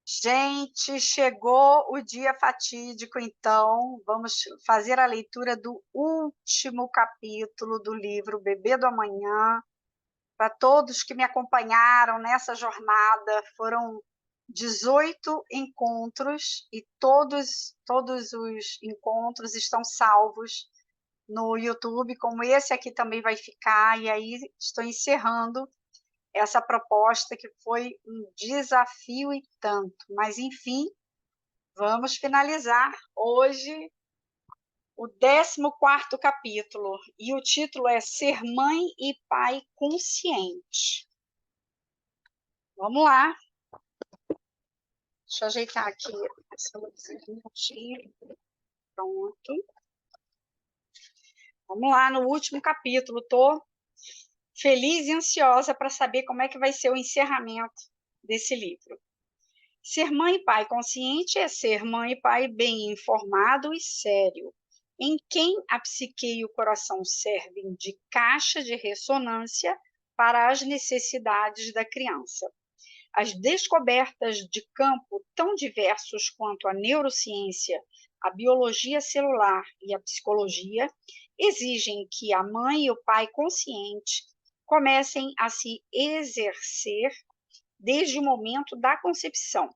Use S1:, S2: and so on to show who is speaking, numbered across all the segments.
S1: Gente, chegou o dia fatídico, então vamos fazer a leitura do último capítulo do livro Bebê do Amanhã. Para todos que me acompanharam nessa jornada, foram 18 encontros e todos os encontros estão salvos no YouTube, como esse aqui também vai ficar, e aí estou encerrando essa proposta que foi um desafio e tanto, mas enfim, vamos finalizar hoje o 14º capítulo, e o título é Ser Mãe e Pai Consciente. Vamos lá. Deixa eu ajeitar aqui essa luzinha um minutinho. Pronto. Vamos lá no último capítulo. Estou feliz e ansiosa para saber como é que vai ser o encerramento desse livro. Ser mãe e pai consciente é ser mãe e pai bem informado e sério, em quem a psique e o coração servem de caixa de ressonância para as necessidades da criança. As descobertas de campo tão diversos quanto a neurociência, a biologia celular e a psicologia exigem que a mãe e o pai consciente comecem a se exercer desde o momento da concepção.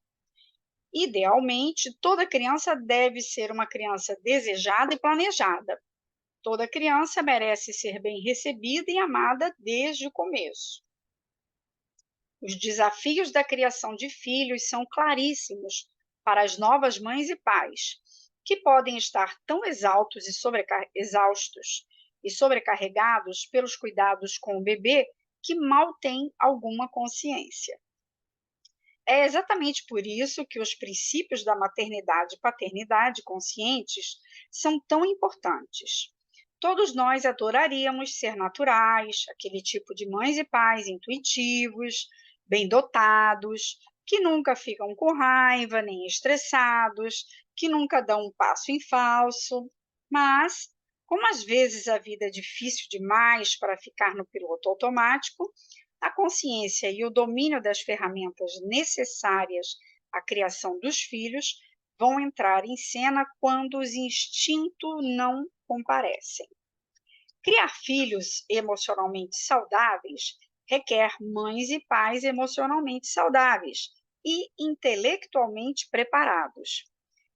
S1: Idealmente, toda criança deve ser uma criança desejada e planejada. Toda criança merece ser bem recebida e amada desde o começo. Os desafios da criação de filhos são claríssimos para as novas mães e pais, que podem estar tão exaustos e sobrecarregados pelos cuidados com o bebê que mal têm alguma consciência. É exatamente por isso que os princípios da maternidade e paternidade conscientes são tão importantes. Todos nós adoraríamos ser naturais, aquele tipo de mães e pais intuitivos, bem dotados, que nunca ficam com raiva nem estressados, que nunca dão um passo em falso. Mas, como às vezes a vida é difícil demais para ficar no piloto automático, a consciência e o domínio das ferramentas necessárias à criação dos filhos vão entrar em cena quando os instintos não comparecem. Criar filhos emocionalmente saudáveis requer mães e pais emocionalmente saudáveis e intelectualmente preparados.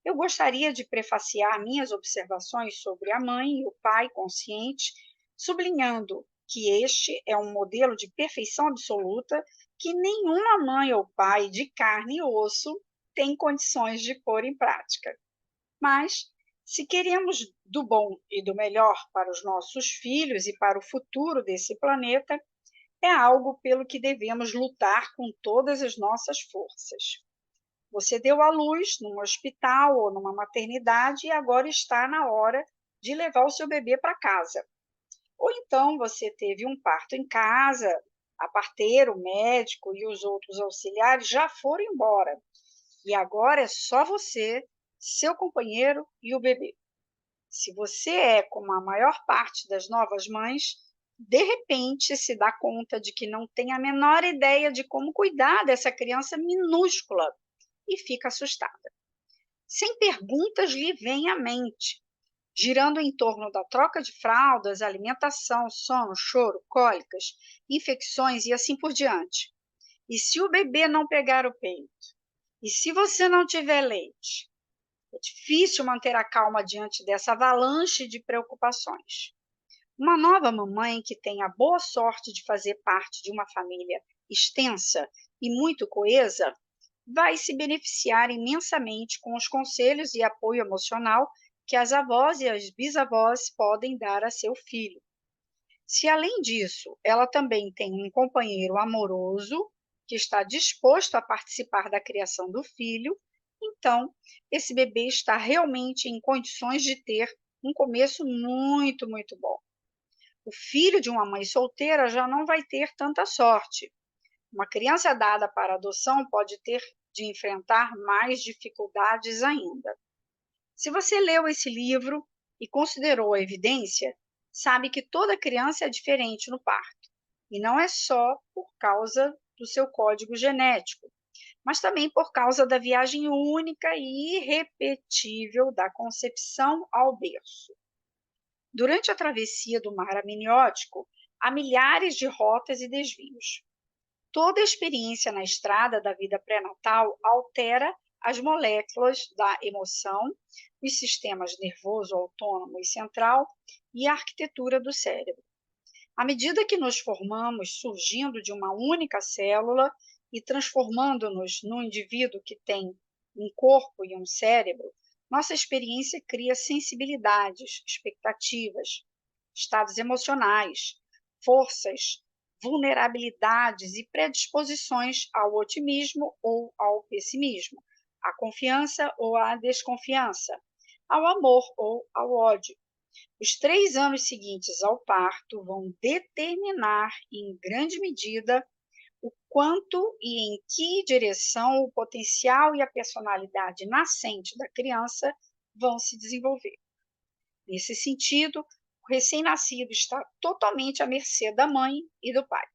S1: Eu gostaria de prefaciar minhas observações sobre a mãe e o pai consciente, sublinhando que este é um modelo de perfeição absoluta que nenhuma mãe ou pai de carne e osso tem condições de pôr em prática. Mas, se queremos do bom e do melhor para os nossos filhos e para o futuro desse planeta, é algo pelo que devemos lutar com todas as nossas forças. Você deu à luz num hospital ou numa maternidade e agora está na hora de levar o seu bebê para casa. Ou então você teve um parto em casa, a parteira, o médico e os outros auxiliares já foram embora. E agora é só você, seu companheiro e o bebê. Se você é como a maior parte das novas mães, de repente se dá conta de que não tem a menor ideia de como cuidar dessa criança minúscula e fica assustada. Sem perguntas lhe vem à mente, girando em torno da troca de fraldas, alimentação, sono, choro, cólicas, infecções e assim por diante. E se o bebê não pegar o peito? E se você não tiver leite? É difícil manter a calma diante dessa avalanche de preocupações. Uma nova mamãe que tem a boa sorte de fazer parte de uma família extensa e muito coesa vai se beneficiar imensamente com os conselhos e apoio emocional que as avós e as bisavós podem dar a seu filho. Se, além disso, ela também tem um companheiro amoroso que está disposto a participar da criação do filho, então esse bebê está realmente em condições de ter um começo muito, muito bom. O filho de uma mãe solteira já não vai ter tanta sorte. Uma criança dada para adoção pode ter de enfrentar mais dificuldades ainda. Se você leu esse livro e considerou a evidência, sabe que toda criança é diferente no parto. E não é só por causa do seu código genético, mas também por causa da viagem única e irrepetível da concepção ao berço. Durante a travessia do mar amniótico, há milhares de rotas e desvios. Toda a experiência na estrada da vida pré-natal altera as moléculas da emoção, os sistemas nervoso autônomo e central e a arquitetura do cérebro. À medida que nos formamos, surgindo de uma única célula e transformando-nos num indivíduo que tem um corpo e um cérebro, nossa experiência cria sensibilidades, expectativas, estados emocionais, forças, vulnerabilidades e predisposições ao otimismo ou ao pessimismo, à confiança ou à desconfiança, ao amor ou ao ódio. Os 3 anos seguintes ao parto vão determinar, em grande medida, o quanto e em que direção o potencial e a personalidade nascente da criança vão se desenvolver. Nesse sentido, o recém-nascido está totalmente à mercê da mãe e do pai.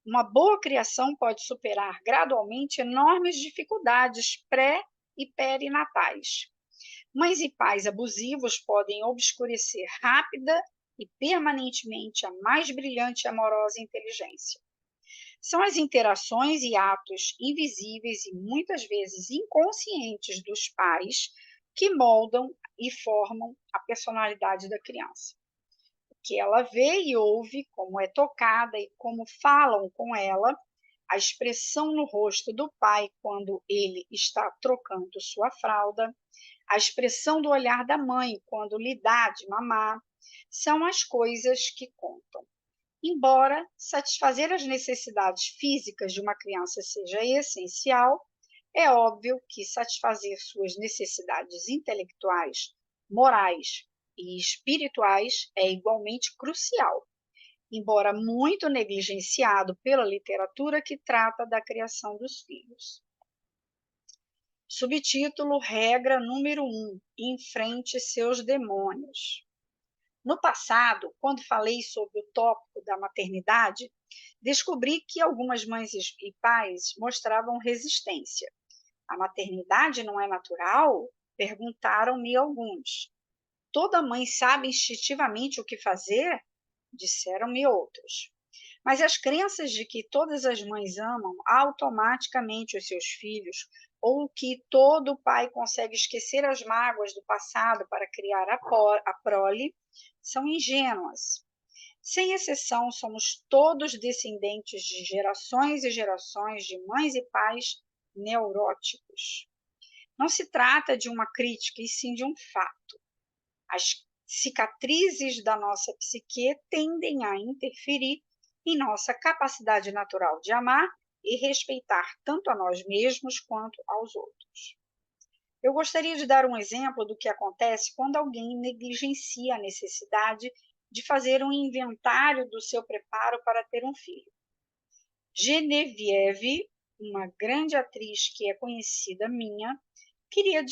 S1: Uma boa criação pode superar gradualmente enormes dificuldades pré e perinatais. Mães e pais abusivos podem obscurecer rápida e permanentemente a mais brilhante e amorosa inteligência. São as interações e atos invisíveis e muitas vezes inconscientes dos pais que moldam e formam a personalidade da criança. O que ela vê e ouve, como é tocada e como falam com ela, a expressão no rosto do pai quando ele está trocando sua fralda, a expressão do olhar da mãe quando lhe dá de mamar, são as coisas que contam. Embora satisfazer as necessidades físicas de uma criança seja essencial, é óbvio que satisfazer suas necessidades intelectuais, morais e espirituais é igualmente crucial, embora muito negligenciado pela literatura que trata da criação dos filhos. Subtítulo: Regra número 1: Enfrente seus demônios. No passado, quando falei sobre o tópico da maternidade, descobri que algumas mães e pais mostravam resistência. A maternidade não é natural? Perguntaram-me alguns. Toda mãe sabe instintivamente o que fazer? Disseram-me outros. Mas as crenças de que todas as mães amam automaticamente os seus filhos, ou que todo pai consegue esquecer as mágoas do passado para criar a prole, são ingênuas. Sem exceção, somos todos descendentes de gerações e gerações de mães e pais neuróticos. Não se trata de uma crítica, e sim de um fato. As cicatrizes da nossa psique tendem a interferir em nossa capacidade natural de amar e respeitar tanto a nós mesmos quanto aos outros. Eu gostaria de dar um exemplo do que acontece quando alguém negligencia a necessidade de fazer um inventário do seu preparo para ter um filho. Genevieve, uma grande atriz que é conhecida minha, queria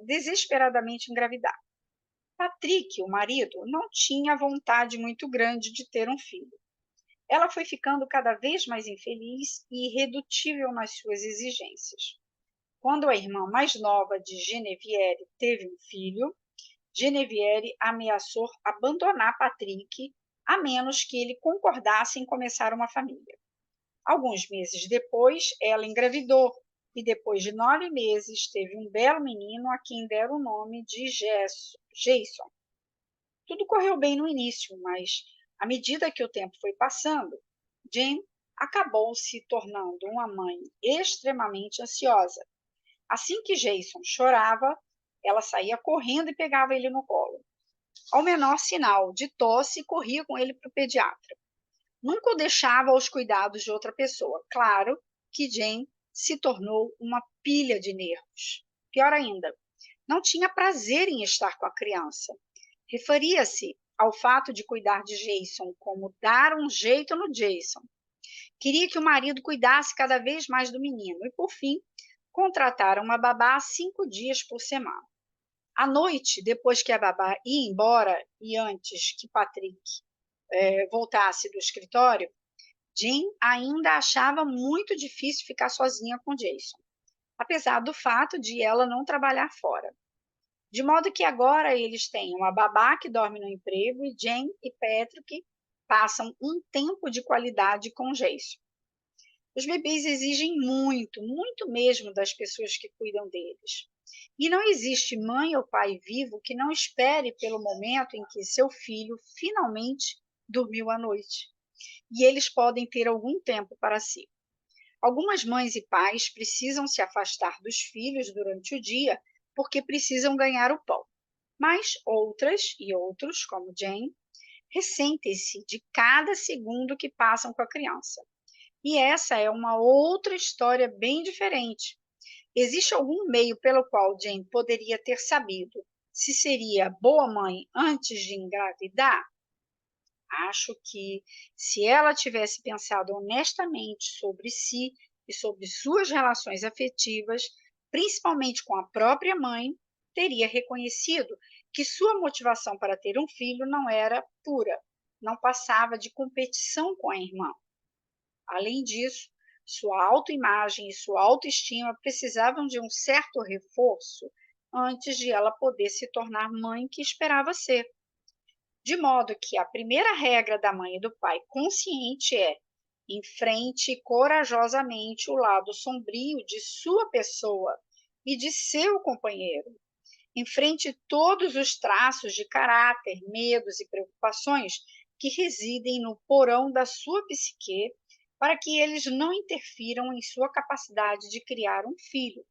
S1: desesperadamente engravidar. Patrick, o marido, não tinha vontade muito grande de ter um filho. Ela foi ficando cada vez mais infeliz e irredutível nas suas exigências. Quando a irmã mais nova de Genevieve teve um filho, Genevieve ameaçou abandonar Patrick a menos que ele concordasse em começar uma família. Alguns meses depois, ela engravidou e, depois de 9 meses, teve um belo menino a quem deram o nome de Jason. Tudo correu bem no início, mas, à medida que o tempo foi passando, Jean acabou se tornando uma mãe extremamente ansiosa. Assim que Jason chorava, ela saía correndo e pegava ele no colo. Ao menor sinal de tosse, corria com ele para o pediatra. Nunca o deixava aos cuidados de outra pessoa. Claro que Jane se tornou uma pilha de nervos. Pior ainda, não tinha prazer em estar com a criança. Referia-se ao fato de cuidar de Jason como dar um jeito no Jason. Queria que o marido cuidasse cada vez mais do menino e, por fim, contrataram uma babá 5 dias por semana. À noite, depois que a babá ia embora e antes que Patrick voltasse do escritório, Jean ainda achava muito difícil ficar sozinha com Jason. apesar do fato de ela não trabalhar fora. De modo que agora eles têm uma babá que dorme no emprego e Jane e Patrick passam um tempo de qualidade com Jason. Os bebês exigem muito, muito mesmo das pessoas que cuidam deles. E não existe mãe ou pai vivo que não espere pelo momento em que seu filho finalmente dormiu à noite. E eles podem ter algum tempo para si. Algumas mães e pais precisam se afastar dos filhos durante o dia porque precisam ganhar o pão. Mas outras e outros, como Jane, ressentem-se de cada segundo que passam com a criança. E essa é uma outra história bem diferente. Existe algum meio pelo qual Jane poderia ter sabido se seria boa mãe antes de engravidar? Acho que, se ela tivesse pensado honestamente sobre si e sobre suas relações afetivas, principalmente com a própria mãe, teria reconhecido que sua motivação para ter um filho não era pura, não passava de competição com a irmã. Além disso, sua autoimagem e sua autoestima precisavam de um certo reforço antes de ela poder se tornar mãe que esperava ser. De modo que a primeira regra da mãe e do pai consciente é: enfrente corajosamente o lado sombrio de sua pessoa e de seu companheiro. Enfrente todos os traços de caráter, medos e preocupações que residem no porão da sua psique, para que eles não interfiram em sua capacidade de criar um filho.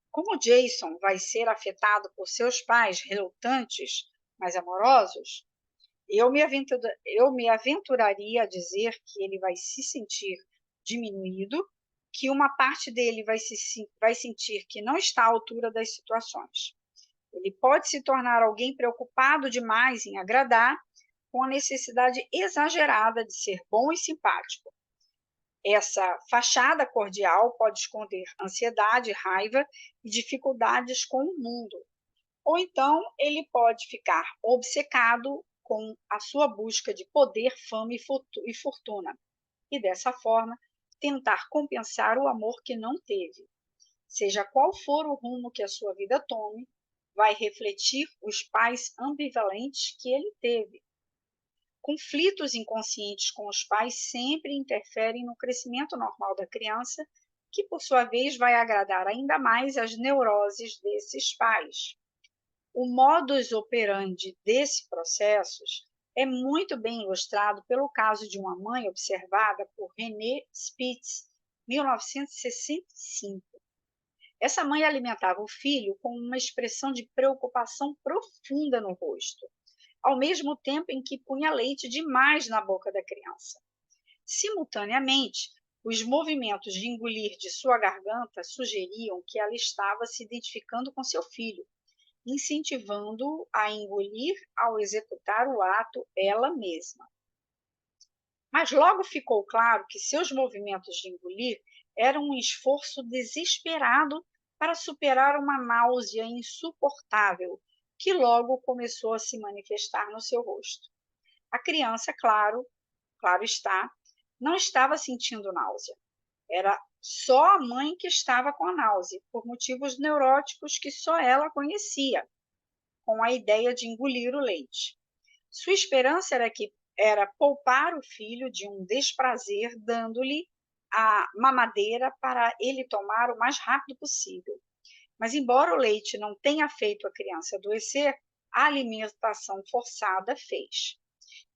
S1: Como Jason vai ser afetado por seus pais relutantes, mas amorosos, eu me aventuraria a dizer que ele vai se sentir diminuído, que uma parte dele vai sentir que não está à altura das situações. Ele pode se tornar alguém preocupado demais em agradar, com a necessidade exagerada de ser bom e simpático. Essa fachada cordial pode esconder ansiedade, raiva e dificuldades com o mundo. Ou então ele pode ficar obcecado com a sua busca de poder, fama e fortuna, e dessa forma tentar compensar o amor que não teve. Seja qual for o rumo que a sua vida tome, vai refletir os pais ambivalentes que ele teve. Conflitos inconscientes com os pais sempre interferem no crescimento normal da criança, que por sua vez vai agradar ainda mais as neuroses desses pais. O modus operandi desse processo é muito bem ilustrado pelo caso de uma mãe observada por René Spitz, 1965. Essa mãe alimentava o filho com uma expressão de preocupação profunda no rosto, ao mesmo tempo em que punha leite demais na boca da criança. Simultaneamente, os movimentos de engolir de sua garganta sugeriam que ela estava se identificando com seu filho, incentivando-o a engolir ao executar o ato ela mesma. Mas logo ficou claro que seus movimentos de engolir eram um esforço desesperado para superar uma náusea insuportável que logo começou a se manifestar no seu rosto. A criança, claro está, não estava sentindo náusea. Era só a mãe que estava com a náusea, por motivos neuróticos que só ela conhecia, com a ideia de engolir o leite. Sua esperança era poupar o filho de um desprazer, dando-lhe a mamadeira para ele tomar o mais rápido possível. Mas, embora o leite não tenha feito a criança adoecer, a alimentação forçada fez.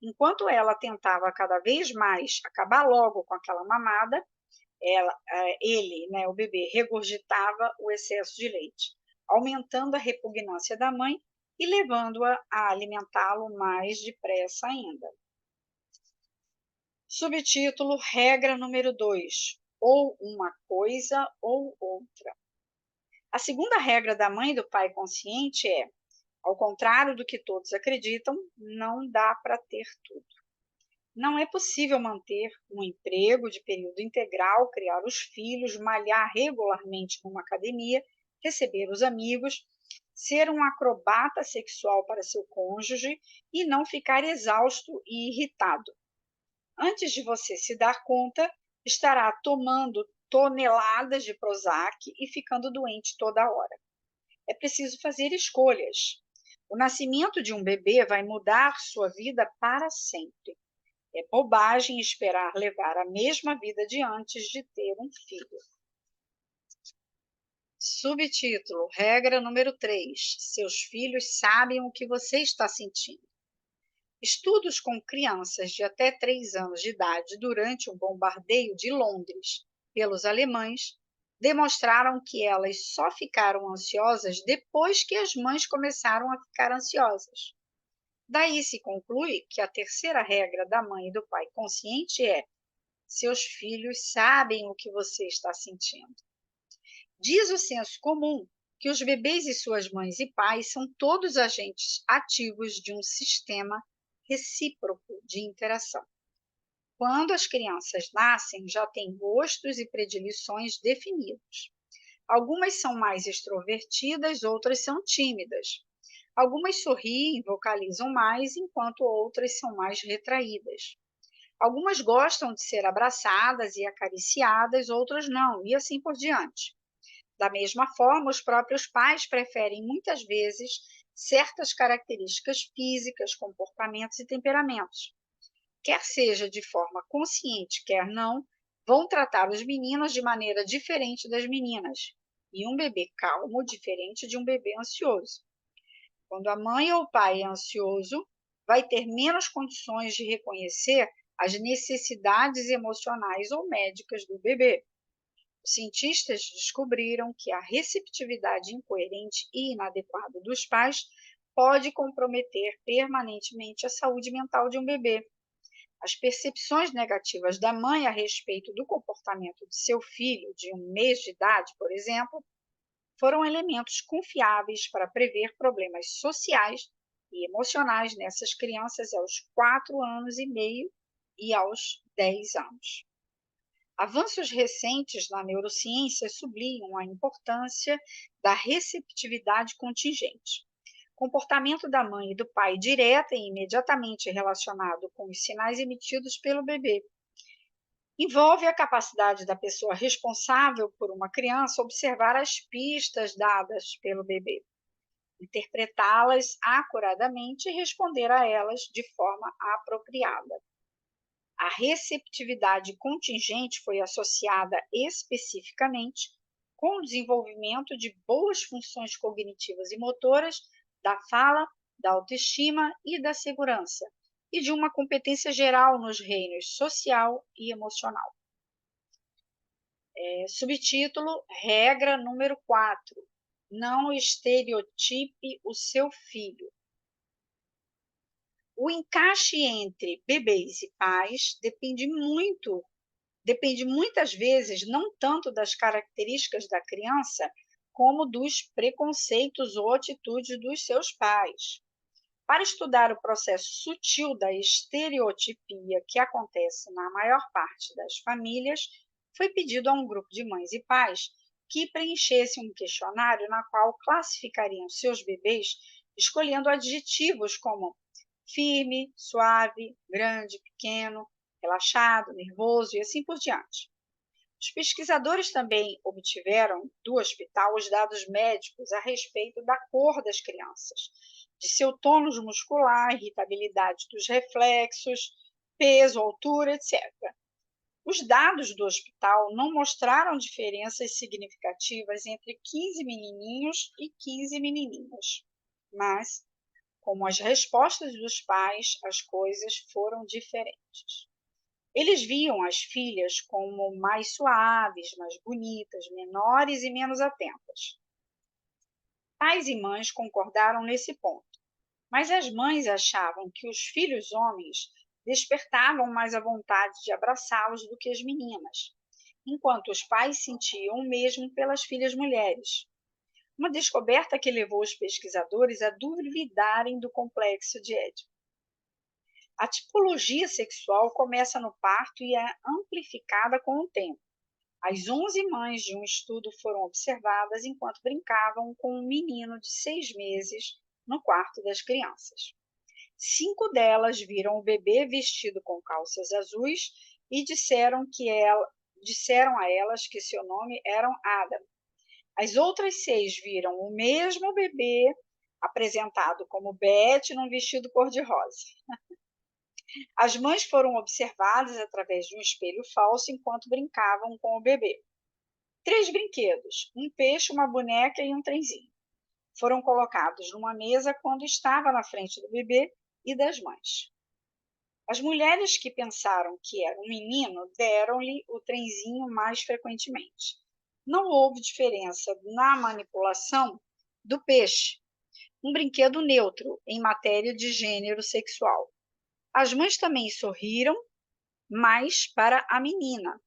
S1: Enquanto ela tentava cada vez mais acabar logo com aquela mamada, ele, né, o bebê, regurgitava o excesso de leite, aumentando a repugnância da mãe e levando-a a alimentá-lo mais depressa ainda. Subtítulo: Regra número 2: ou uma coisa ou outra. A segunda regra da mãe e do pai consciente é: ao contrário do que todos acreditam, não dá para ter tudo. Não é possível manter um emprego de período integral, criar os filhos, malhar regularmente numa academia, receber os amigos, ser um acrobata sexual para seu cônjuge e não ficar exausto e irritado. Antes de você se dar conta, estará tomando toneladas de Prozac e ficando doente toda hora. É preciso fazer escolhas. O nascimento de um bebê vai mudar sua vida para sempre. É bobagem esperar levar a mesma vida de antes de ter um filho. Subtítulo: Regra número 3. Seus filhos sabem o que você está sentindo. Estudos com crianças de até 3 anos de idade durante o bombardeio de Londres pelos alemães demonstraram que elas só ficaram ansiosas depois que as mães começaram a ficar ansiosas. Daí se conclui que a terceira regra da mãe e do pai consciente é: seus filhos sabem o que você está sentindo. Diz o senso comum que os bebês e suas mães e pais são todos agentes ativos de um sistema recíproco de interação. Quando as crianças nascem, já têm gostos e predileções definidos. Algumas são mais extrovertidas, outras são tímidas. Algumas sorriem e vocalizam mais, enquanto outras são mais retraídas. Algumas gostam de ser abraçadas e acariciadas, outras não, e assim por diante. Da mesma forma, os próprios pais preferem muitas vezes certas características físicas, comportamentos e temperamentos. Quer seja de forma consciente, quer não, vão tratar os meninos de maneira diferente das meninas, e um bebê calmo diferente de um bebê ansioso. Quando a mãe ou o pai é ansioso, vai ter menos condições de reconhecer as necessidades emocionais ou médicas do bebê. Os cientistas descobriram que a receptividade incoerente e inadequada dos pais pode comprometer permanentemente a saúde mental de um bebê. As percepções negativas da mãe a respeito do comportamento de seu filho de 1 mês de idade, por exemplo, foram elementos confiáveis para prever problemas sociais e emocionais nessas crianças aos 4 anos e meio e aos 10 anos. Avanços recentes na neurociência sublinham a importância da receptividade contingente. Comportamento da mãe e do pai direta e imediatamente relacionado com os sinais emitidos pelo bebê. Envolve a capacidade da pessoa responsável por uma criança observar as pistas dadas pelo bebê, interpretá-las acuradamente e responder a elas de forma apropriada. A receptividade contingente foi associada especificamente com o desenvolvimento de boas funções cognitivas e motoras, da fala, da autoestima e da segurança, e de uma competência geral nos reinos social e emocional. Subtítulo: Regra número 4. Não estereotipe o seu filho. O encaixe entre bebês e pais depende muitas vezes não tanto das características da criança, como dos preconceitos ou atitudes dos seus pais. Para estudar o processo sutil da estereotipia que acontece na maior parte das famílias, foi pedido a um grupo de mães e pais que preenchesse um questionário na qual classificariam seus bebês escolhendo adjetivos como firme, suave, grande, pequeno, relaxado, nervoso e assim por diante. Os pesquisadores também obtiveram do hospital os dados médicos a respeito da cor das crianças, de seu tônus muscular, irritabilidade dos reflexos, peso, altura, etc. Os dados do hospital não mostraram diferenças significativas entre 15 menininhos e 15 menininhas, mas, como as respostas dos pais, as coisas foram diferentes. Eles viam as filhas como mais suaves, mais bonitas, menores e menos atentas. Pais e mães concordaram nesse ponto, mas as mães achavam que os filhos homens despertavam mais a vontade de abraçá-los do que as meninas, enquanto os pais sentiam o mesmo pelas filhas mulheres. Uma descoberta que levou os pesquisadores a duvidarem do complexo de Édipo. A tipologia sexual começa no parto e é amplificada com o tempo. As 11 mães de um estudo foram observadas enquanto brincavam com um menino de 6 meses no quarto das crianças. 5 delas viram o bebê vestido com calças azuis e disseram disseram a elas que seu nome era Adam. As outras 6 viram o mesmo bebê apresentado como Beth num vestido cor-de-rosa. As mães foram observadas através de um espelho falso enquanto brincavam com o bebê. 3 brinquedos, um peixe, uma boneca e um trenzinho, foram colocados numa mesa quando estava na frente do bebê e das mães. As mulheres que pensaram que era um menino deram-lhe o trenzinho mais frequentemente. Não houve diferença na manipulação do peixe, um brinquedo neutro em matéria de gênero sexual. As mães também sorriram, mas para a menina.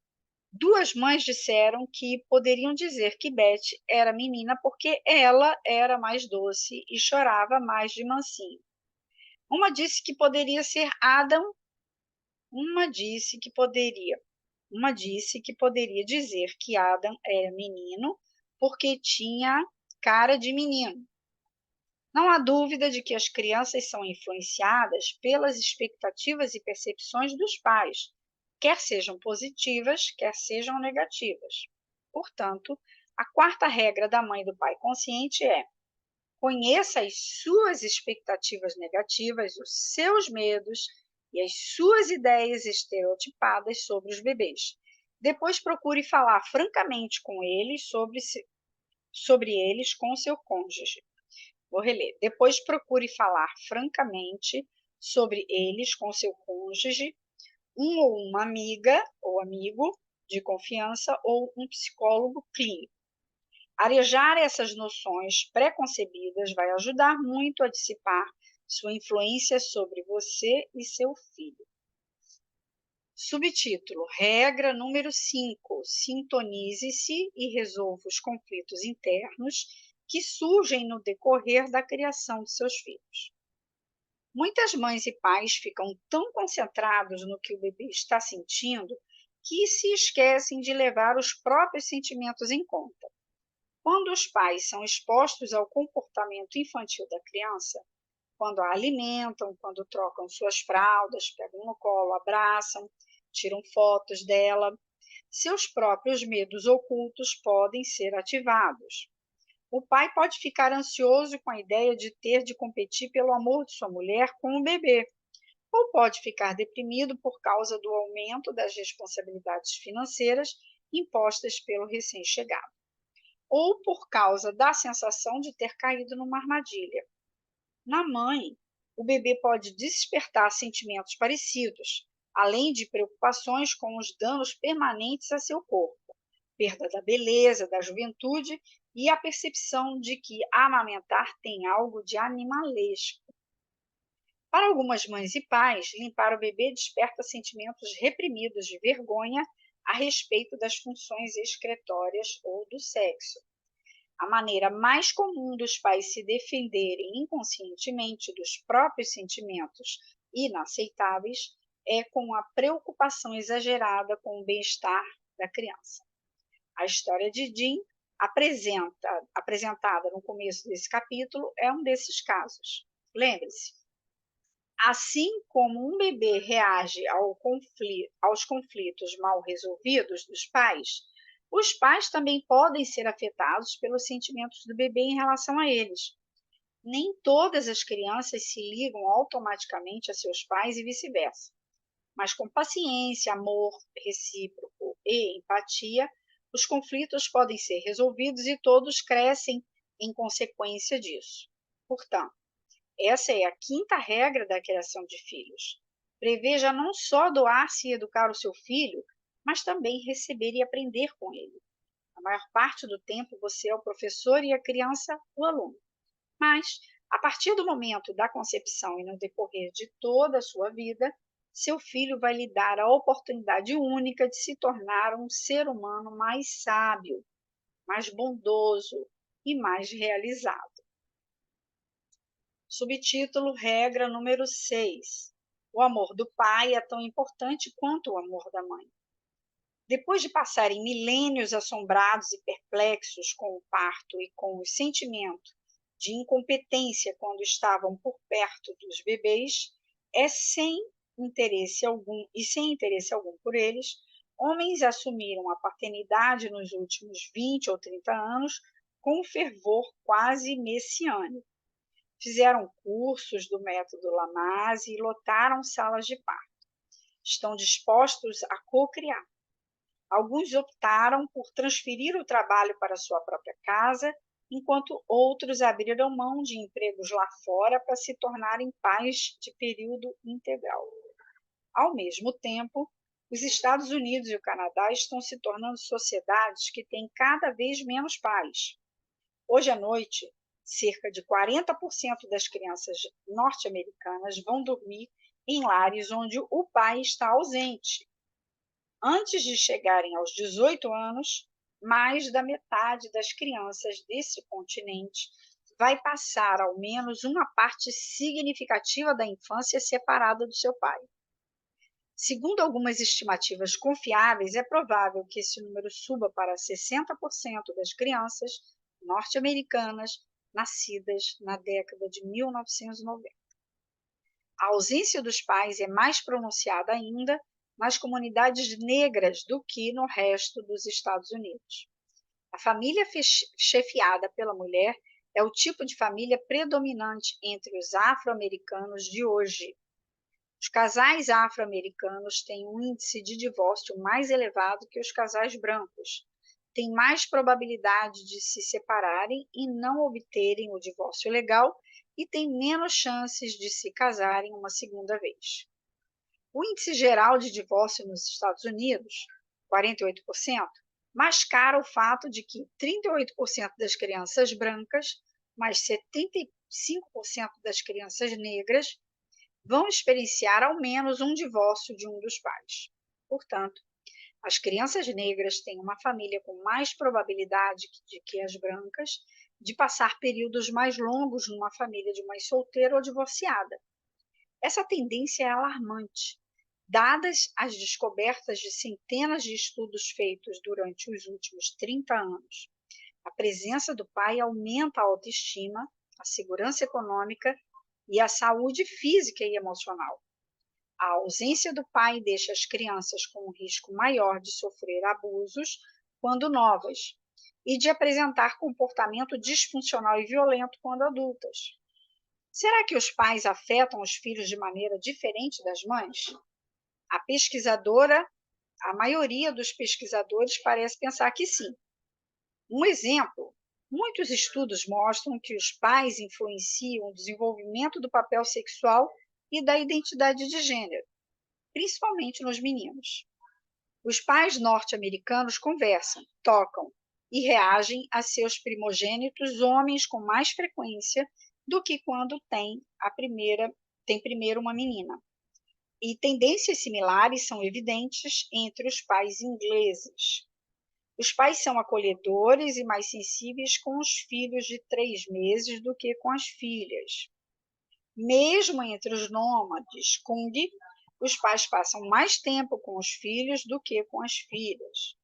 S1: 2 mães disseram que poderiam dizer que Beth era menina porque ela era mais doce e chorava mais de mansinho. Uma disse que poderia ser Adam, uma disse que poderia dizer que Adam era menino porque tinha cara de menino. Não há dúvida de que as crianças são influenciadas pelas expectativas e percepções dos pais, quer sejam positivas, quer sejam negativas. Portanto, a 4ª regra da mãe e do pai consciente é: conheça as suas expectativas negativas, os seus medos e as suas ideias estereotipadas sobre os bebês. Depois procure falar francamente com eles sobre eles com seu cônjuge. Vou reler. Depois procure falar francamente sobre eles com seu cônjuge, um ou uma amiga ou amigo de confiança ou um psicólogo clínico. Arejar essas noções pré-concebidas vai ajudar muito a dissipar sua influência sobre você e seu filho. Subtítulo: Regra número 5. Sintonize-se e resolva os conflitos internos que surgem no decorrer da criação de seus filhos. Muitas mães e pais ficam tão concentrados no que o bebê está sentindo que se esquecem de levar os próprios sentimentos em conta. Quando os pais são expostos ao comportamento infantil da criança, quando a alimentam, quando trocam suas fraldas, pegam no colo, abraçam, tiram fotos dela, seus próprios medos ocultos podem ser ativados. O pai pode ficar ansioso com a ideia de ter de competir pelo amor de sua mulher com o bebê, ou pode ficar deprimido por causa do aumento das responsabilidades financeiras impostas pelo recém-chegado, ou por causa da sensação de ter caído numa armadilha. Na mãe, o bebê pode despertar sentimentos parecidos, além de preocupações com os danos permanentes a seu corpo, perda da beleza, da juventude e a percepção de que amamentar tem algo de animalesco. Para algumas mães e pais, limpar o bebê desperta sentimentos reprimidos de vergonha a respeito das funções excretórias ou do sexo. A maneira mais comum dos pais se defenderem inconscientemente dos próprios sentimentos inaceitáveis é com a preocupação exagerada com o bem-estar da criança. A história de Jim, apresentada no começo desse capítulo, é um desses casos. Lembre-se, assim como um bebê reage aos conflitos mal resolvidos dos pais, os pais também podem ser afetados pelos sentimentos do bebê em relação a eles. Nem todas as crianças se ligam automaticamente a seus pais e vice-versa. Mas com paciência, amor recíproco e empatia, os conflitos podem ser resolvidos e todos crescem em consequência disso. Portanto, essa é a 5ª regra da criação de filhos. Preveja não só doar-se e educar o seu filho, mas também receber e aprender com ele. A maior parte do tempo você é o professor e a criança o aluno. Mas, a partir do momento da concepção e no decorrer de toda a sua vida, seu filho vai lhe dar a oportunidade única de se tornar um ser humano mais sábio, mais bondoso e mais realizado. Subtítulo: Regra número 6. O amor do pai é tão importante quanto o amor da mãe. Depois de passarem milênios assombrados e perplexos com o parto e com o sentimento de incompetência quando estavam por perto dos bebês, sem interesse algum por eles, Homens assumiram a paternidade nos últimos 20 ou 30 anos com um fervor quase messiânico. Fizeram cursos do método Lamaze e lotaram salas de parto. Estão dispostos a co-criar. Alguns optaram por transferir o trabalho para sua própria casa, enquanto outros abriram mão de empregos lá fora para se tornarem pais de período integral. Ao mesmo tempo, os Estados Unidos e o Canadá estão se tornando sociedades que têm cada vez menos pais. Hoje à noite, cerca de 40% das crianças norte-americanas vão dormir em lares onde o pai está ausente. Antes de chegarem aos 18 anos, mais da metade das crianças desse continente vai passar ao menos uma parte significativa da infância separada do seu pai. Segundo algumas estimativas confiáveis, é provável que esse número suba para 60% das crianças norte-americanas nascidas na década de 1990. A ausência dos pais é mais pronunciada ainda nas comunidades negras do que no resto dos Estados Unidos. A família chefiada pela mulher é o tipo de família predominante entre os afro-americanos de hoje. Os casais afro-americanos têm um índice de divórcio mais elevado que os casais brancos, têm mais probabilidade de se separarem e não obterem o divórcio legal e têm menos chances de se casarem uma segunda vez. O índice geral de divórcio nos Estados Unidos, 48%, mascara o fato de que 38% das crianças brancas, mais 75% das crianças negras, vão experienciar ao menos um divórcio de um dos pais. Portanto, as crianças negras têm uma família com mais probabilidade de que as brancas de passar períodos mais longos numa família de mãe solteira ou divorciada. Essa tendência é alarmante, dadas as descobertas de centenas de estudos feitos durante os últimos 30 anos. A presença do pai aumenta a autoestima, a segurança econômica e a saúde física e emocional. A ausência do pai deixa as crianças com um risco maior de sofrer abusos quando novas e de apresentar comportamento disfuncional e violento quando adultas. Será que os pais afetam os filhos de maneira diferente das mães? A maioria dos pesquisadores parece pensar que sim. Um exemplo: muitos estudos mostram que os pais influenciam o desenvolvimento do papel sexual e da identidade de gênero, principalmente nos meninos. Os pais norte-americanos conversam, tocam e reagem a seus primogênitos homens com mais frequência do que quando tem primeiro uma menina. E tendências similares são evidentes entre os pais ingleses. Os pais são acolhedores e mais sensíveis com os filhos de 3 meses do que com as filhas. Mesmo entre os nômades Kung, os pais passam mais tempo com os filhos do que com as filhas.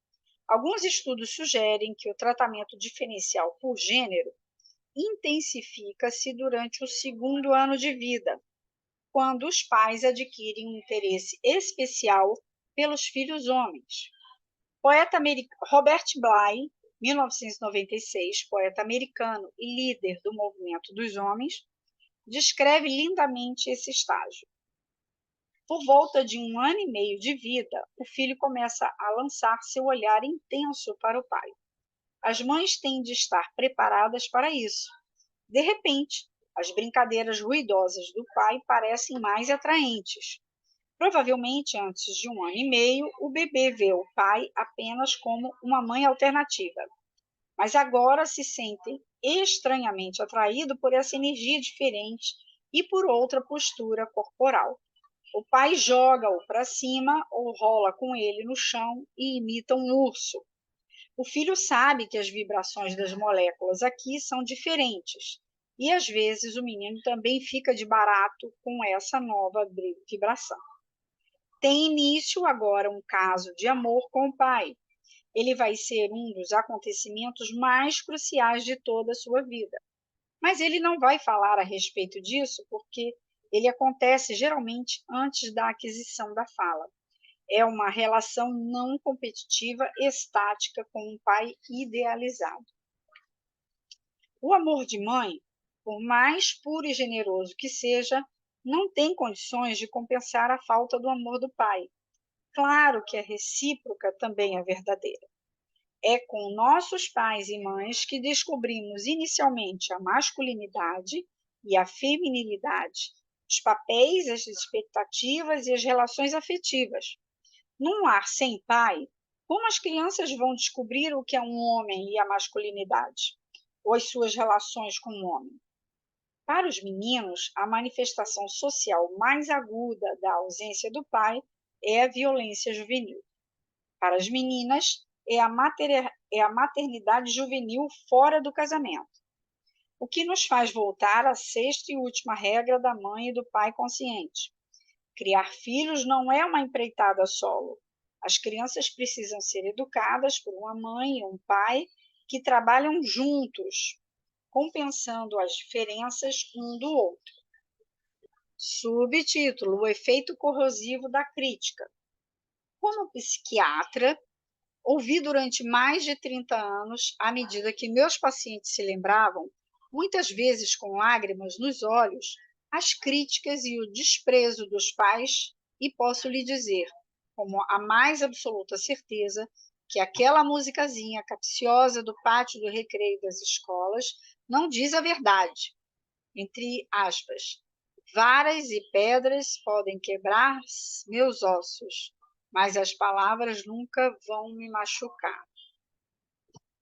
S1: Alguns estudos sugerem que o tratamento diferencial por gênero intensifica-se durante o segundo ano de vida, quando os pais adquirem um interesse especial pelos filhos homens. Robert Bly, 1996, poeta americano e líder do movimento dos homens, descreve lindamente esse estágio. Por volta de 1 ano e meio de vida, o filho começa a lançar seu olhar intenso para o pai. As mães têm de estar preparadas para isso. De repente, as brincadeiras ruidosas do pai parecem mais atraentes. Provavelmente, antes de 1 ano e meio, o bebê vê o pai apenas como uma mãe alternativa. Mas agora se sente estranhamente atraído por essa energia diferente e por outra postura corporal. O pai joga-o para cima ou rola com ele no chão e imita um urso. O filho sabe que as vibrações das moléculas aqui são diferentes e às vezes o menino também fica de barato com essa nova vibração. Tem início agora um caso de amor com o pai. Ele vai ser um dos acontecimentos mais cruciais de toda a sua vida. Mas ele não vai falar a respeito disso porque ele acontece geralmente antes da aquisição da fala. É uma relação não competitiva, estática, com um pai idealizado. O amor de mãe, por mais puro e generoso que seja, não tem condições de compensar a falta do amor do pai. Claro que a recíproca também é verdadeira. É com nossos pais e mães que descobrimos inicialmente a masculinidade e a feminilidade, os papéis, as expectativas e as relações afetivas. Num lar sem pai, como as crianças vão descobrir o que é um homem e a masculinidade, ou as suas relações com o homem? Para os meninos, a manifestação social mais aguda da ausência do pai é a violência juvenil. Para as meninas, é a maternidade juvenil fora do casamento, o que nos faz voltar à sexta e última regra da mãe e do pai consciente. Criar filhos não é uma empreitada solo. As crianças precisam ser educadas por uma mãe e um pai que trabalham juntos, compensando as diferenças um do outro. Subtítulo: O efeito corrosivo da crítica. Como psiquiatra, ouvi durante mais de 30 anos, à medida que meus pacientes se lembravam, muitas vezes com lágrimas nos olhos, as críticas e o desprezo dos pais, e posso lhe dizer, como a mais absoluta certeza, que aquela musicazinha capciosa do pátio do recreio das escolas não diz a verdade. Entre aspas, varas e pedras podem quebrar meus ossos, mas as palavras nunca vão me machucar.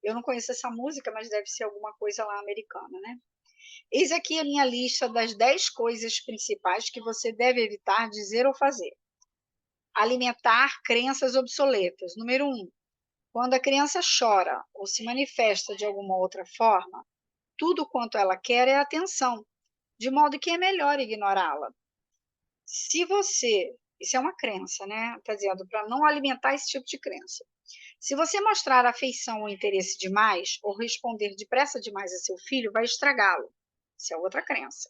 S1: Eu não conheço essa música, mas deve ser alguma coisa lá americana, né? Eis aqui a minha lista das 10 coisas principais que você deve evitar dizer ou fazer. Alimentar crenças obsoletas. Número 1. Quando a criança chora ou se manifesta de alguma outra forma, tudo quanto ela quer é atenção, de modo que é melhor ignorá-la. Se você, isso é uma crença, né? Está dizendo para não alimentar esse tipo de crença. Se você mostrar afeição ou interesse demais, ou responder depressa demais a seu filho, vai estragá-lo. Isso é outra crença.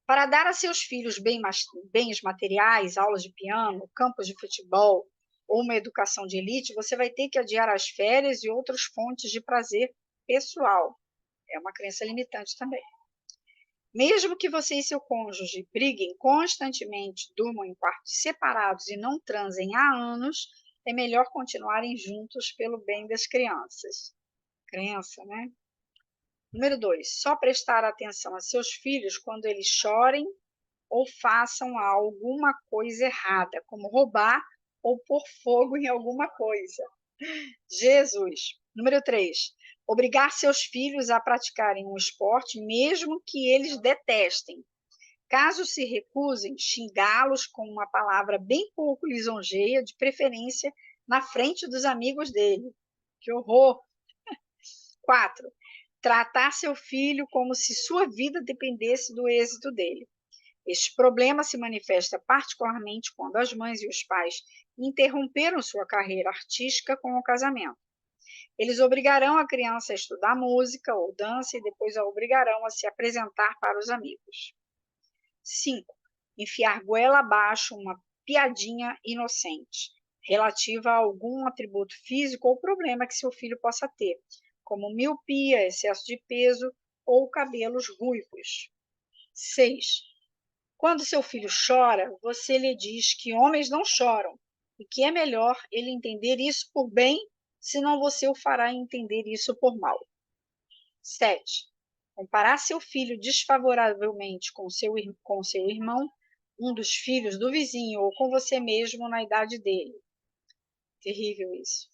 S1: Para dar a seus filhos bens materiais, aulas de piano, campos de futebol ou uma educação de elite, você vai ter que adiar as férias e outras fontes de prazer pessoal. É uma crença limitante também. Mesmo que você e seu cônjuge briguem constantemente, durmam em quartos separados e não transem há anos, é melhor continuarem juntos pelo bem das crianças. Crença, né? Número 2. Só prestar atenção a seus filhos quando eles chorem ou façam alguma coisa errada, como roubar ou pôr fogo em alguma coisa. Jesus. Número 3. Obrigar seus filhos a praticarem um esporte, mesmo que eles detestem. Caso se recusem, xingá-los com uma palavra bem pouco lisonjeia, de preferência na frente dos amigos dele. Que horror! 4. Tratar seu filho como se sua vida dependesse do êxito dele. Este problema se manifesta particularmente quando as mães e os pais interromperam sua carreira artística com o casamento. Eles obrigarão a criança a estudar música ou dança e depois a obrigarão a se apresentar para os amigos. 5. Enfiar goela abaixo uma piadinha inocente, relativa a algum atributo físico ou problema que seu filho possa ter, como miopia, excesso de peso ou cabelos ruivos. 6. Quando seu filho chora, você lhe diz que homens não choram e que é melhor ele entender isso por bem, senão você o fará entender isso por mal. 7. Comparar seu filho desfavoravelmente com seu irmão, um dos filhos do vizinho ou com você mesmo na idade dele. Terrível isso.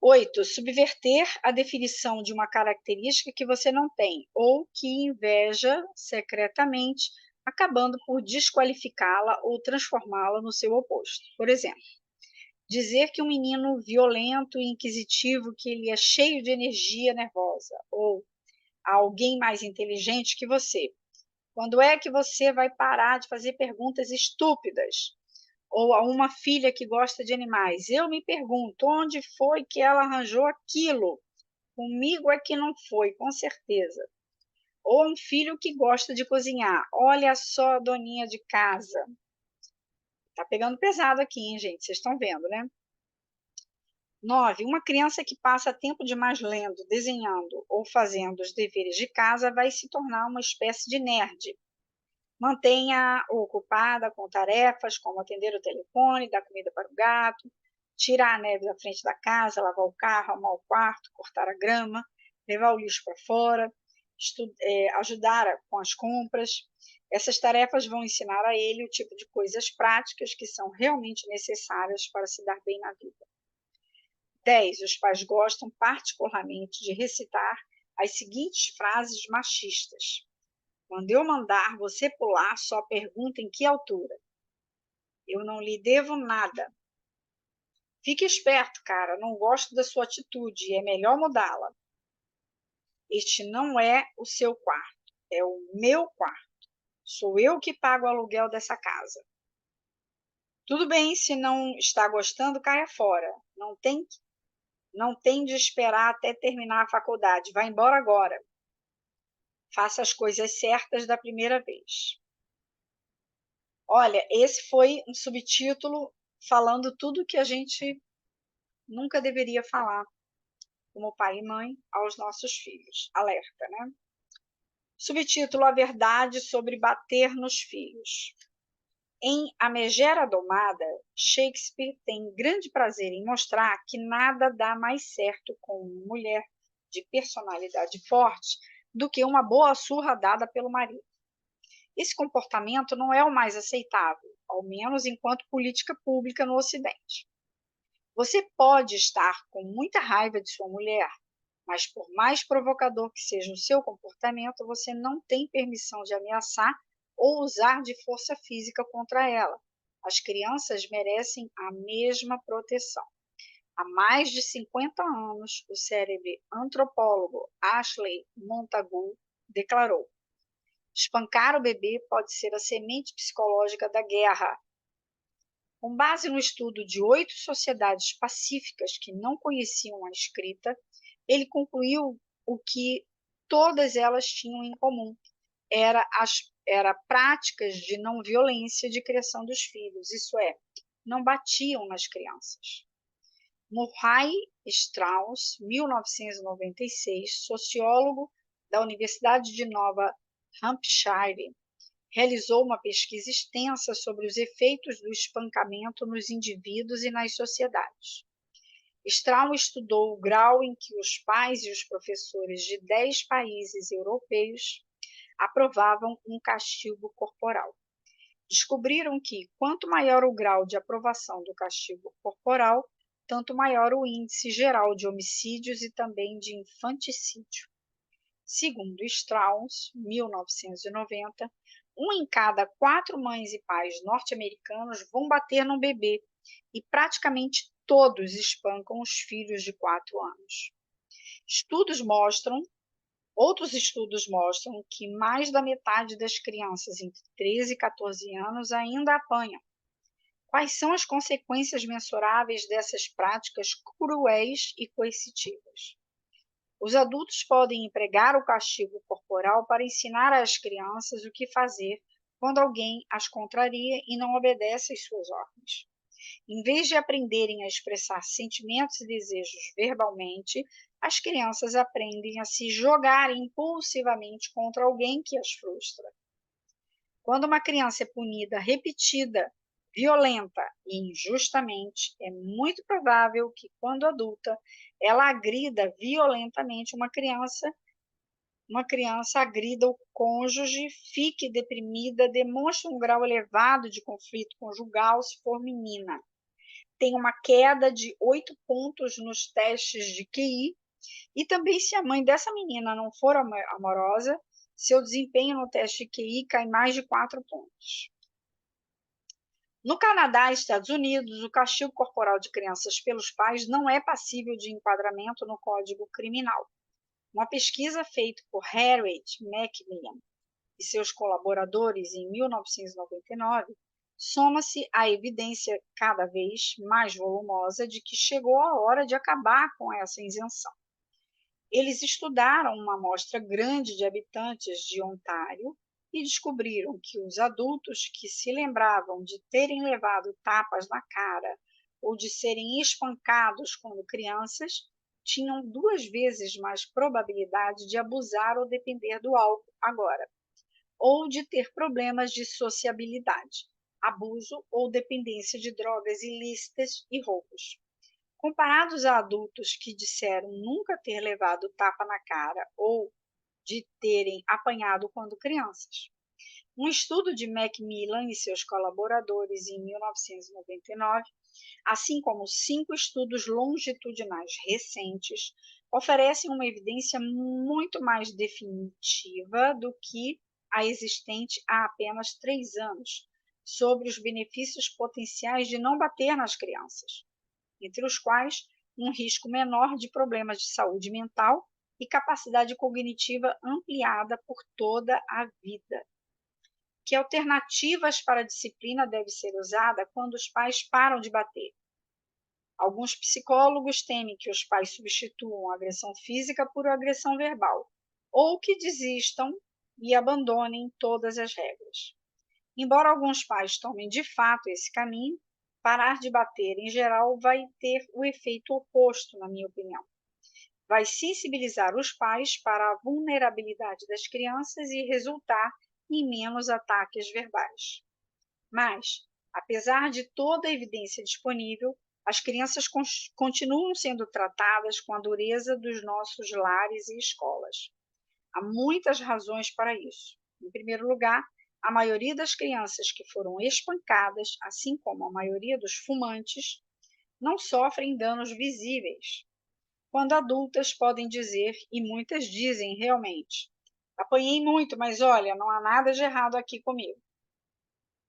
S1: 8. Subverter a definição de uma característica que você não tem ou que inveja secretamente, acabando por desqualificá-la ou transformá-la no seu oposto. Por exemplo, dizer que um menino violento e inquisitivo, que ele é cheio de energia nervosa, ou a alguém mais inteligente que você. Quando é que você vai parar de fazer perguntas estúpidas? Ou a uma filha que gosta de animais. Eu me pergunto, onde foi que ela arranjou aquilo? Comigo é que não foi, com certeza. Ou um filho que gosta de cozinhar. Olha só a doninha de casa. Tá pegando pesado aqui, hein, gente, vocês estão vendo, né. 9, uma criança que passa tempo demais lendo, desenhando ou fazendo os deveres de casa vai se tornar uma espécie de nerd. Mantenha-a ocupada com tarefas como atender o telefone, dar comida para o gato, tirar a neve da frente da casa, lavar o carro, arrumar o quarto, cortar a grama, levar o lixo para fora, ajudar com as compras. Essas tarefas vão ensinar a ele o tipo de coisas práticas que são realmente necessárias para se dar bem na vida. 10. Os pais gostam particularmente de recitar as seguintes frases machistas: quando eu mandar você pular, só pergunta em que altura. Eu não lhe devo nada. Fique esperto, cara, não gosto da sua atitude, é melhor mudá-la. Este não é o seu quarto, é o meu quarto. Sou eu que pago o aluguel dessa casa. Tudo bem, se não está gostando, caia fora. Não tem de esperar até terminar a faculdade. Vá embora agora. Faça as coisas certas da primeira vez. Olha, esse foi um subtítulo falando tudo que a gente nunca deveria falar como pai e mãe aos nossos filhos. Alerta, né? Subtítulo: A verdade sobre bater nos filhos. Em A Megera Domada, Shakespeare tem grande prazer em mostrar que nada dá mais certo com uma mulher de personalidade forte do que uma boa surra dada pelo marido. Esse comportamento não é o mais aceitável, ao menos enquanto política pública no Ocidente. Você pode estar com muita raiva de sua mulher, mas por mais provocador que seja o seu comportamento, você não tem permissão de ameaçar ou usar de força física contra ela. As crianças merecem a mesma proteção. Há mais de 50 anos, o célebre antropólogo Ashley Montagu declarou: espancar o bebê pode ser a semente psicológica da guerra. Com base no estudo de 8 sociedades pacíficas que não conheciam a escrita, ele concluiu o que todas elas tinham em comum: era práticas de não violência de criação dos filhos, isso é, não batiam nas crianças. Murray Strauss, 1996, sociólogo da Universidade de Nova Hampshire, realizou uma pesquisa extensa sobre os efeitos do espancamento nos indivíduos e nas sociedades. Strauss estudou o grau em que os pais e os professores de 10 países europeus aprovavam um castigo corporal. Descobriram que, quanto maior o grau de aprovação do castigo corporal, tanto maior o índice geral de homicídios e também de infanticídio. Segundo Strauss, 1990, um em cada 4 mães e pais norte-americanos vão bater num bebê e praticamente todos espancam os filhos de 4 anos. Outros estudos mostram que mais da metade das crianças entre 13 e 14 anos ainda apanham. Quais são as consequências mensuráveis dessas práticas cruéis e coercitivas? Os adultos podem empregar o castigo corporal para ensinar às crianças o que fazer quando alguém as contraria e não obedece às suas ordens. Em vez de aprenderem a expressar sentimentos e desejos verbalmente, as crianças aprendem a se jogar impulsivamente contra alguém que as frustra. Quando uma criança é punida repetida, violenta e injustamente, é muito provável que, quando adulta, ela agrida violentamente uma criança agrida o cônjuge, fique deprimida, demonstre um grau elevado de conflito conjugal se for menina. Tem uma queda de 8 pontos nos testes de QI, e também se a mãe dessa menina não for amorosa, seu desempenho no teste de QI cai mais de 4 pontos. No Canadá e Estados Unidos, o castigo corporal de crianças pelos pais não é passível de enquadramento no Código Criminal. Uma pesquisa feita por Harriet Macmillan e seus colaboradores em 1999 soma-se à evidência cada vez mais volumosa de que chegou a hora de acabar com essa isenção. Eles estudaram uma amostra grande de habitantes de Ontário e descobriram que os adultos que se lembravam de terem levado tapas na cara ou de serem espancados quando crianças tinham 2 vezes mais probabilidade de abusar ou depender do álcool agora, ou de ter problemas de sociabilidade, abuso ou dependência de drogas ilícitas e roubos. Comparados a adultos que disseram nunca ter levado tapa na cara ou de terem apanhado quando crianças. Um estudo de Macmillan e seus colaboradores em 1999, assim como 5 estudos longitudinais recentes, oferecem uma evidência muito mais definitiva do que a existente há apenas 3 anos sobre os benefícios potenciais de não bater nas crianças, entre os quais um risco menor de problemas de saúde mental e capacidade cognitiva ampliada por toda a vida. Que alternativas para a disciplina deve ser usada quando os pais param de bater? Alguns psicólogos temem que os pais substituam a agressão física por agressão verbal, ou que desistam e abandonem todas as regras. Embora alguns pais tomem de fato esse caminho, parar de bater em geral vai ter o efeito oposto, na minha opinião. Vai sensibilizar os pais para a vulnerabilidade das crianças e resultar em menos ataques verbais. Mas, apesar de toda a evidência disponível, as crianças continuam sendo tratadas com a dureza dos nossos lares e escolas. Há muitas razões para isso. Em primeiro lugar, a maioria das crianças que foram espancadas, assim como a maioria dos fumantes, não sofrem danos visíveis, quando adultas podem dizer, e muitas dizem realmente: apanhei muito, mas olha, não há nada de errado aqui comigo.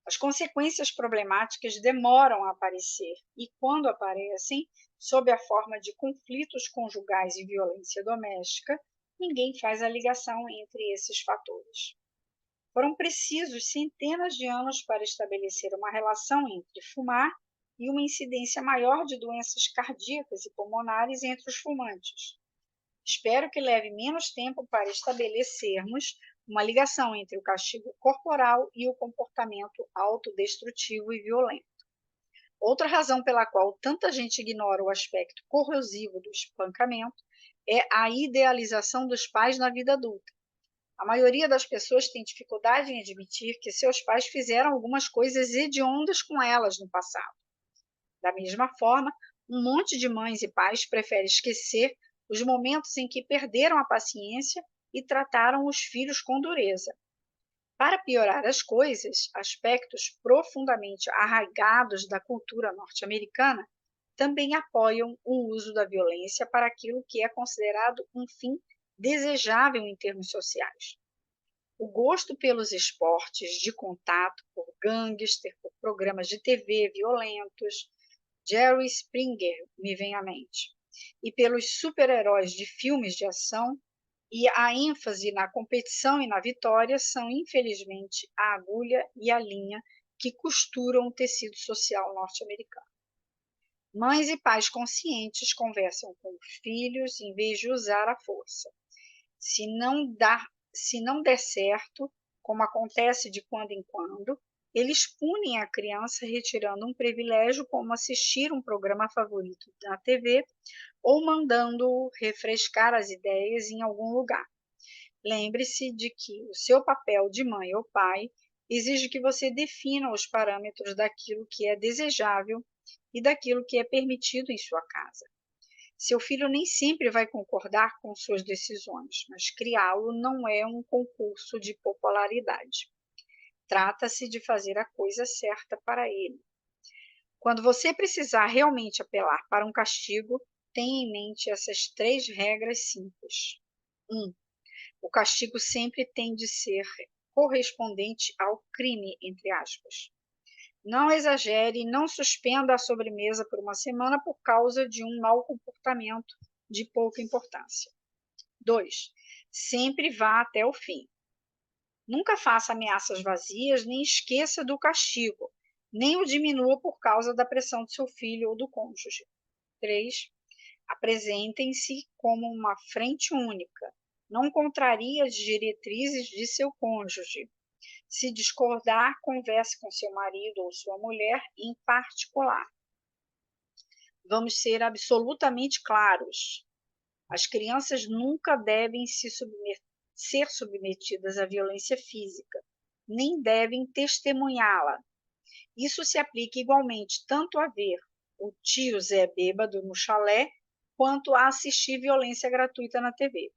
S1: As consequências problemáticas demoram a aparecer e, quando aparecem, sob a forma de conflitos conjugais e violência doméstica, ninguém faz a ligação entre esses fatores. Foram precisos centenas de anos para estabelecer uma relação entre fumar e uma incidência maior de doenças cardíacas e pulmonares entre os fumantes. Espero que leve menos tempo para estabelecermos uma ligação entre o castigo corporal e o comportamento autodestrutivo e violento. Outra razão pela qual tanta gente ignora o aspecto corrosivo do espancamento é a idealização dos pais na vida adulta. A maioria das pessoas tem dificuldade em admitir que seus pais fizeram algumas coisas hediondas com elas no passado. Da mesma forma, um monte de mães e pais prefere esquecer os momentos em que perderam a paciência e trataram os filhos com dureza. Para piorar as coisas, aspectos profundamente arraigados da cultura norte-americana também apoiam o uso da violência para aquilo que é considerado um fim desejável em termos sociais. O gosto pelos esportes de contato, por gangster, por programas de TV violentos, Jerry Springer me vem à mente, e pelos super-heróis de filmes de ação, e a ênfase na competição e na vitória são, infelizmente, a agulha e a linha que costuram o tecido social norte-americano. Mães e pais conscientes conversam com os filhos em vez de usar a força. Se não der certo, como acontece de quando em quando, eles punem a criança retirando um privilégio como assistir um programa favorito na TV ou mandando-o refrescar as ideias em algum lugar. Lembre-se de que o seu papel de mãe ou pai exige que você defina os parâmetros daquilo que é desejável e daquilo que é permitido em sua casa. Seu filho nem sempre vai concordar com suas decisões, mas criá-lo não é um concurso de popularidade. Trata-se de fazer a coisa certa para ele. Quando você precisar realmente apelar para um castigo, tenha em mente essas 3 regras simples. 1. O castigo sempre tem de ser correspondente ao crime, entre aspas. Não exagere e não suspenda a sobremesa por uma semana por causa de um mau comportamento de pouca importância. 2. Sempre vá até o fim. Nunca faça ameaças vazias, nem esqueça do castigo, nem o diminua por causa da pressão do seu filho ou do cônjuge. 3. Apresentem-se como uma frente única. Não contrarie as diretrizes de seu cônjuge. Se discordar, converse com seu marido ou sua mulher em particular. Vamos ser absolutamente claros. As crianças nunca devem ser submetidas à violência física, nem devem testemunhá-la. Isso se aplica igualmente tanto a ver o tio Zé bêbado no chalé, quanto a assistir violência gratuita na TV.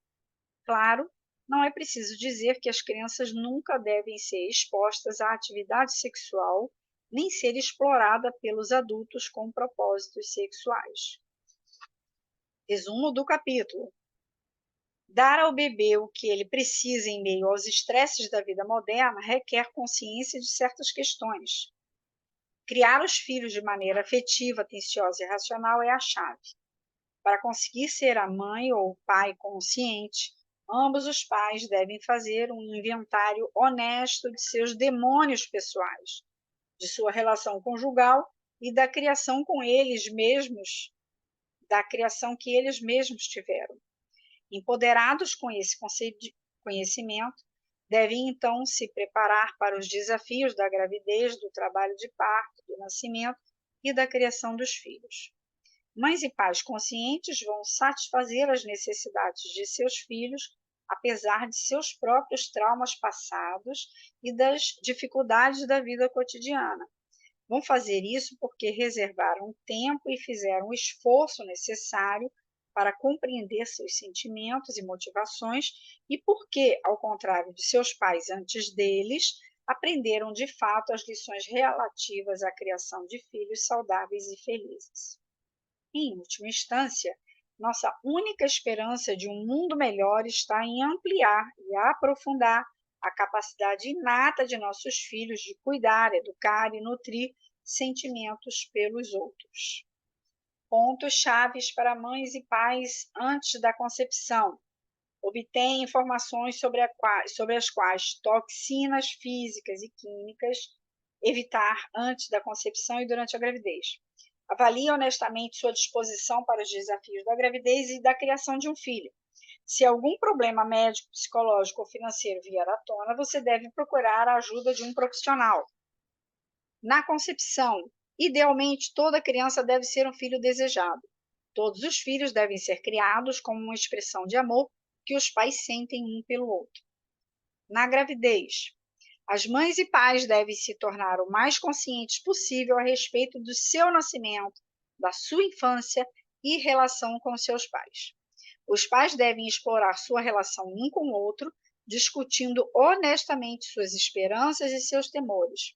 S1: Claro, não é preciso dizer que as crianças nunca devem ser expostas à atividade sexual, nem ser explorada pelos adultos com propósitos sexuais. Resumo do capítulo. Dar ao bebê o que ele precisa em meio aos estresses da vida moderna requer consciência de certas questões. Criar os filhos de maneira afetiva, atenciosa e racional é a chave. Para conseguir ser a mãe ou o pai consciente, ambos os pais devem fazer um inventário honesto de seus demônios pessoais, de sua relação conjugal e da criação com eles mesmos, da criação que eles mesmos tiveram. Empoderados com esse conhecimento, devem então se preparar para os desafios da gravidez, do trabalho de parto, do nascimento e da criação dos filhos. Mães e pais conscientes vão satisfazer as necessidades de seus filhos, apesar de seus próprios traumas passados e das dificuldades da vida cotidiana. Vão fazer isso porque reservaram tempo e fizeram o esforço necessário para compreender seus sentimentos e motivações e porque, ao contrário de seus pais antes deles, aprenderam de fato as lições relativas à criação de filhos saudáveis e felizes. Em última instância, nossa única esperança de um mundo melhor está em ampliar e aprofundar a capacidade inata de nossos filhos de cuidar, educar e nutrir sentimentos pelos outros. Pontos chaves para mães e pais antes da concepção. Obtém informações sobre as quais toxinas físicas e químicas evitar antes da concepção e durante a gravidez. Avalie honestamente sua disposição para os desafios da gravidez e da criação de um filho. Se algum problema médico, psicológico ou financeiro vier à tona, você deve procurar a ajuda de um profissional. Na concepção, idealmente, toda criança deve ser um filho desejado. Todos os filhos devem ser criados como uma expressão de amor que os pais sentem um pelo outro. Na gravidez, as mães e pais devem se tornar o mais conscientes possível a respeito do seu nascimento, da sua infância e relação com seus pais. Os pais devem explorar sua relação um com o outro, discutindo honestamente suas esperanças e seus temores.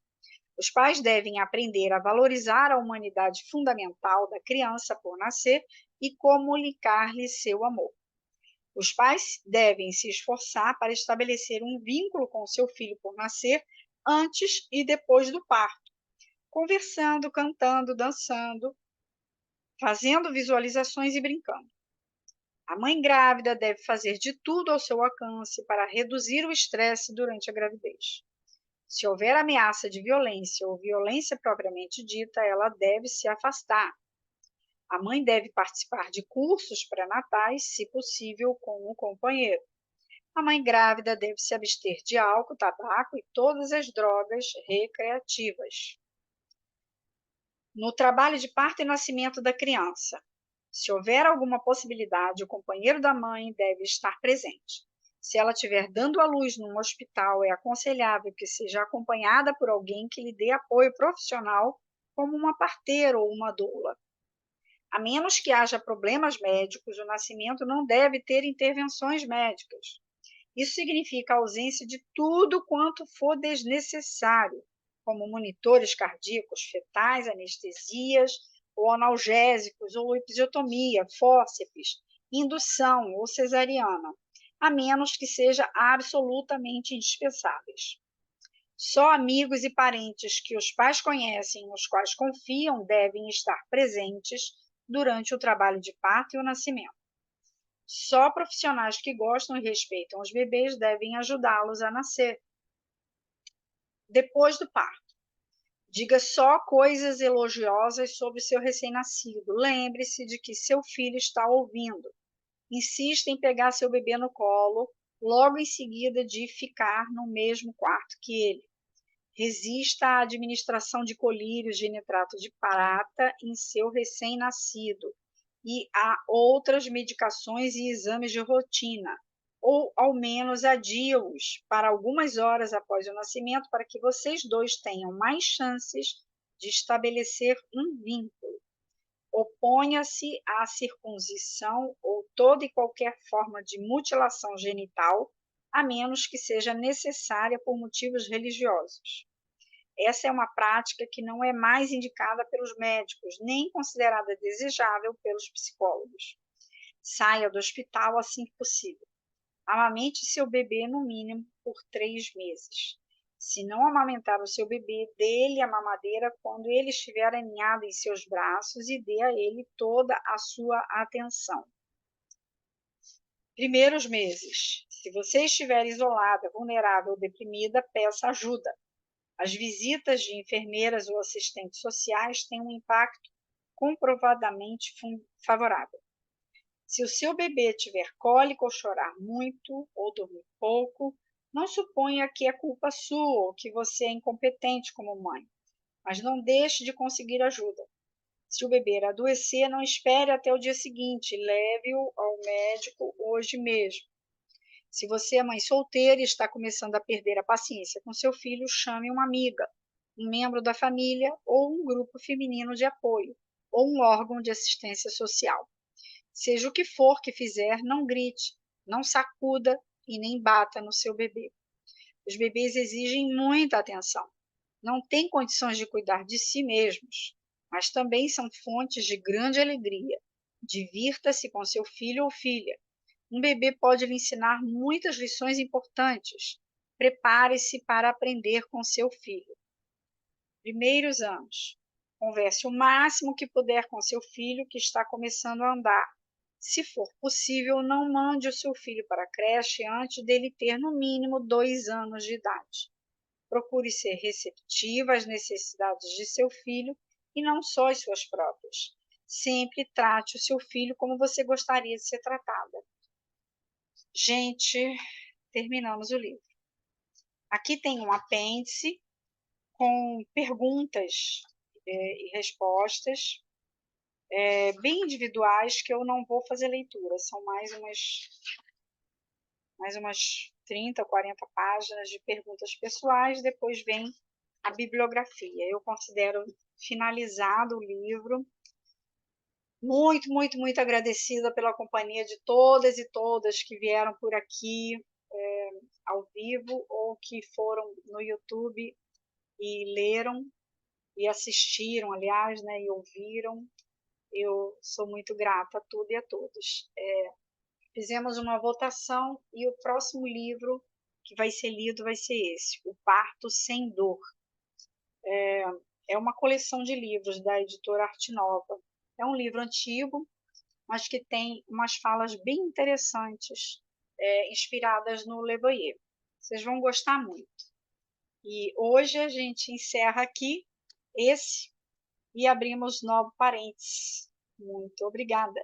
S1: Os pais devem aprender a valorizar a humanidade fundamental da criança por nascer e comunicar-lhe seu amor. Os pais devem se esforçar para estabelecer um vínculo com seu filho por nascer antes e depois do parto, conversando, cantando, dançando, fazendo visualizações e brincando. A mãe grávida deve fazer de tudo ao seu alcance para reduzir o estresse durante a gravidez. Se houver ameaça de violência ou violência propriamente dita, ela deve se afastar. A mãe deve participar de cursos pré-natais, se possível, com o companheiro. A mãe grávida deve se abster de álcool, tabaco e todas as drogas recreativas. No trabalho de parto e nascimento da criança, se houver alguma possibilidade, o companheiro da mãe deve estar presente. Se ela estiver dando à luz num hospital, é aconselhável que seja acompanhada por alguém que lhe dê apoio profissional, como uma parteira ou uma doula. A menos que haja problemas médicos, o nascimento não deve ter intervenções médicas. Isso significa a ausência de tudo quanto for desnecessário, como monitores cardíacos fetais, anestesias, ou analgésicos, ou episiotomia, fórceps, indução ou cesariana, a menos que seja absolutamente indispensáveis. Só amigos e parentes que os pais conhecem e nos quais confiam devem estar presentes durante o trabalho de parto e o nascimento. Só profissionais que gostam e respeitam os bebês devem ajudá-los a nascer. Depois do parto, diga só coisas elogiosas sobre o seu recém-nascido. Lembre-se de que seu filho está ouvindo. Insista em pegar seu bebê no colo, logo em seguida de ficar no mesmo quarto que ele. Resista à administração de colírios de nitrato de prata em seu recém-nascido e a outras medicações e exames de rotina, ou ao menos adie-os para algumas horas após o nascimento para que vocês dois tenham mais chances de estabelecer um vínculo. Oponha-se à circuncisão ou toda e qualquer forma de mutilação genital, a menos que seja necessária por motivos religiosos. Essa é uma prática que não é mais indicada pelos médicos, nem considerada desejável pelos psicólogos. Saia do hospital assim que possível. Amamente seu bebê no mínimo por 3 meses. Se não amamentar o seu bebê, dê-lhe a mamadeira quando ele estiver aninhado em seus braços e dê a ele toda a sua atenção. Primeiros meses. Se você estiver isolada, vulnerável ou deprimida, peça ajuda. As visitas de enfermeiras ou assistentes sociais têm um impacto comprovadamente favorável. Se o seu bebê tiver cólica ou chorar muito ou dormir pouco, não suponha que é culpa sua ou que você é incompetente como mãe, mas não deixe de conseguir ajuda. Se o bebê adoecer, não espere até o dia seguinte, leve-o ao médico hoje mesmo. Se você é mãe solteira e está começando a perder a paciência com seu filho, chame uma amiga, um membro da família ou um grupo feminino de apoio, ou um órgão de assistência social. Seja o que for que fizer, não grite, não sacuda e nem bata no seu bebê. Os bebês exigem muita atenção. Não têm condições de cuidar de si mesmos, mas também são fontes de grande alegria. Divirta-se com seu filho ou filha. Um bebê pode lhe ensinar muitas lições importantes. Prepare-se para aprender com seu filho. Primeiros anos. Converse o máximo que puder com seu filho que está começando a andar. Se for possível, não mande o seu filho para a creche antes dele ter no mínimo 2 anos de idade. Procure ser receptiva às necessidades de seu filho e não só às suas próprias. Sempre trate o seu filho como você gostaria de ser tratada. Gente, terminamos o livro. Aqui tem um apêndice com perguntas e respostas bem individuais que eu não vou fazer leitura. São mais umas 30 ou 40 páginas de perguntas pessoais, depois vem a bibliografia. Eu considero finalizado o livro. Muito, muito, muito agradecida pela companhia de todas e todas que vieram por aqui ao vivo ou que foram no YouTube e leram e assistiram, aliás, né, e ouviram. Eu sou muito grata a tudo e a todos. Fizemos uma votação e o próximo livro que vai ser lido vai ser esse, O Parto Sem Dor. É uma coleção de livros da editora Arte Nova. É um livro antigo, mas que tem umas falas bem interessantes, inspiradas no Le Boyer. Vocês vão gostar muito. E hoje a gente encerra aqui esse e abrimos novo parênteses. Muito obrigada.